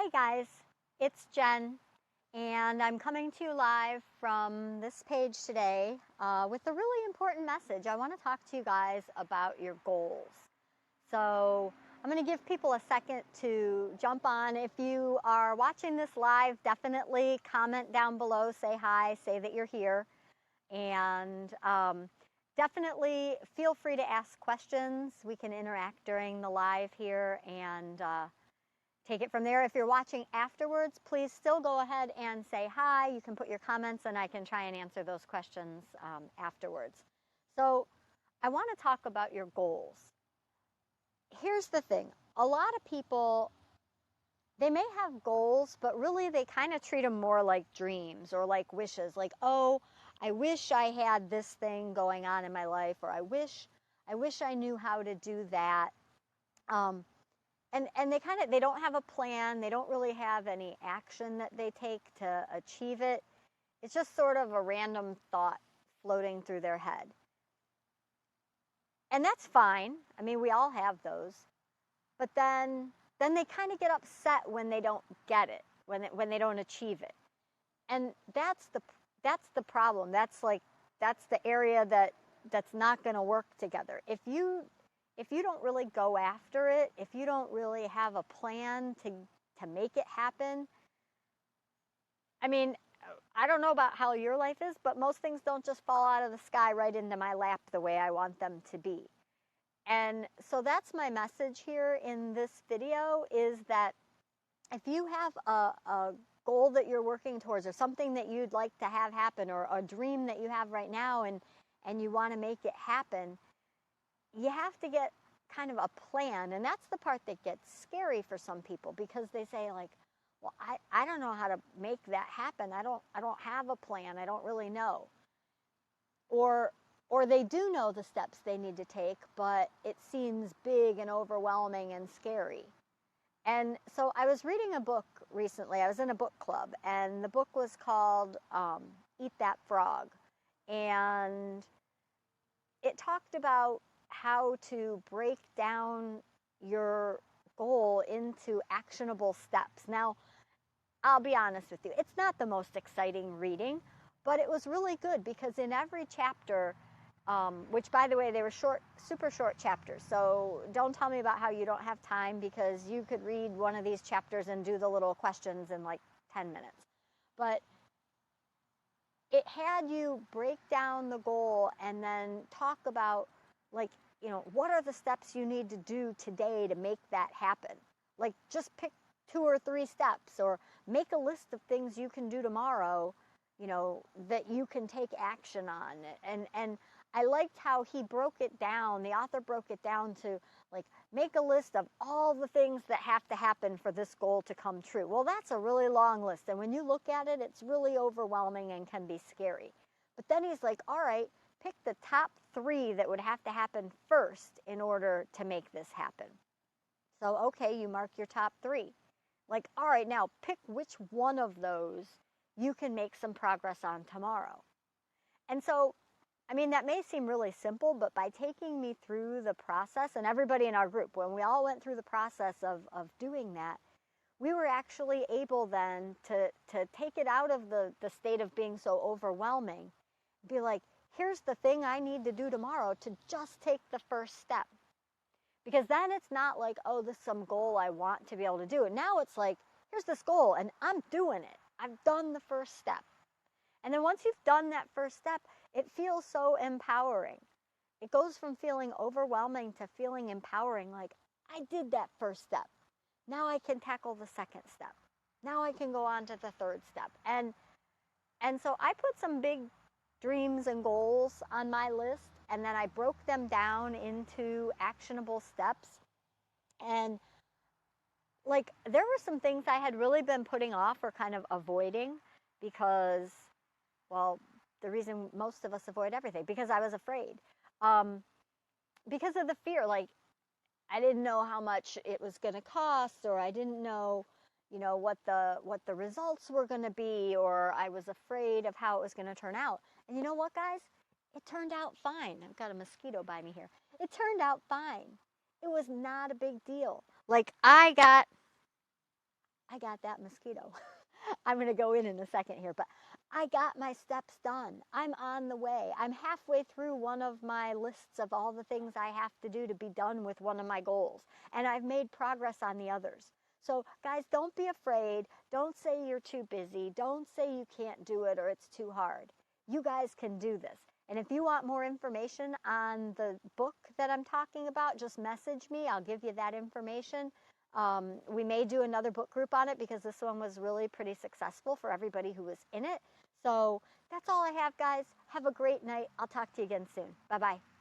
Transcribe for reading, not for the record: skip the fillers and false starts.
Hey guys, it's Jen, and I'm coming to you live from this page today with a really important message. I want to talk to you guys about your goals. So I'm going to give people a second to jump on. If you are watching this live, definitely comment down below, say hi, say that you're here, and definitely feel free to ask questions. We can interact during the live here and take it from there. If you're watching afterwards, please still go ahead and say hi. You can put your comments and I can try and answer those questions afterwards. So I want to talk about your goals. Here's the thing. A lot of people, they may have goals, but really they kind of treat them more like dreams or like wishes. Like, oh, I wish I had this thing going on in my life, or I wish I knew how to do that. And they don't have a plan. They don't really have any action that they take to achieve it. It's just sort of a random thought floating through their head. And that's fine. I mean, we all have those. But then they kind of get upset when they don't get it, when they don't achieve it. And that's the problem. That's the area that's not going to work together. If you don't really go after it, if you don't really have a plan to make it happen, I mean, I don't know about how your life is, but most things don't just fall out of the sky right into my lap the way I want them to be. And so that's my message here in this video, is that if you have a goal that you're working towards, or something that you'd like to have happen, or a dream that you have right now and you want to make it happen, you have to get kind of a plan. And that's the part that gets scary for some people, because they say, like, well, I don't know how to make that happen. I don't have a plan. I don't really know. Or they do know the steps they need to take, but it seems big and overwhelming and scary. And so I was reading a book recently. I was in a book club, and the book was called Eat That Frog. And it talked about how to break down your goal into actionable steps. Now, I'll be honest with you, it's not the most exciting reading, but it was really good, because in every chapter, which, by the way, they were short, super short chapters, so don't tell me about how you don't have time, because you could read one of these chapters and do the little questions in like 10 minutes. But it had you break down the goal and then talk about, like, what are the steps you need to do today to make that happen? Like, just pick 2 or 3 steps, or make a list of things you can do tomorrow, that you can take action on. And I liked how he broke it down. The author broke it down to, like, make a list of all the things that have to happen for this goal to come true. Well, that's a really long list. And when you look at it, it's really overwhelming and can be scary. But then he's like, all right, pick the top 3 that would have to happen first in order to make this happen. So, okay, you mark your top 3. Like, all right, now pick which one of those you can make some progress on tomorrow. And so, I mean, that may seem really simple, but by taking me through the process, and everybody in our group, when we all went through the process of doing that, we were actually able then to take it out of the state of being so overwhelming, be like, here's the thing I need to do tomorrow to just take the first step. Because then it's not like, oh, this is some goal I want to be able to do. And now it's like, here's this goal and I'm doing it. I've done the first step. And then once you've done that first step, it feels so empowering. It goes from feeling overwhelming to feeling empowering, like, I did that first step. Now I can tackle the second step. Now I can go on to the third step. And so I put some big dreams and goals on my list, and then I broke them down into actionable steps. And, like, there were some things I had really been putting off or kind of avoiding because, well, the reason most of us avoid everything, because I was afraid. Because of the fear, like, I didn't know how much it was going to cost, or I didn't know, what the results were going to be, or I was afraid of how it was going to turn out. And you know what, guys? It turned out fine. I've got a mosquito by me here. It turned out fine. It was not a big deal. Like, I got I got that mosquito. I'm going to go in a second here, but I got my steps done. I'm on the way. I'm halfway through one of my lists of all the things I have to do to be done with one of my goals, and I've made progress on the others. So guys, don't be afraid. Don't say you're too busy. Don't say you can't do it or it's too hard. You guys can do this. And if you want more information on the book that I'm talking about, just message me. I'll give you that information. We may do another book group on it because this one was really pretty successful for everybody who was in it. So that's all I have, guys. Have a great night. I'll talk to you again soon. Bye-bye.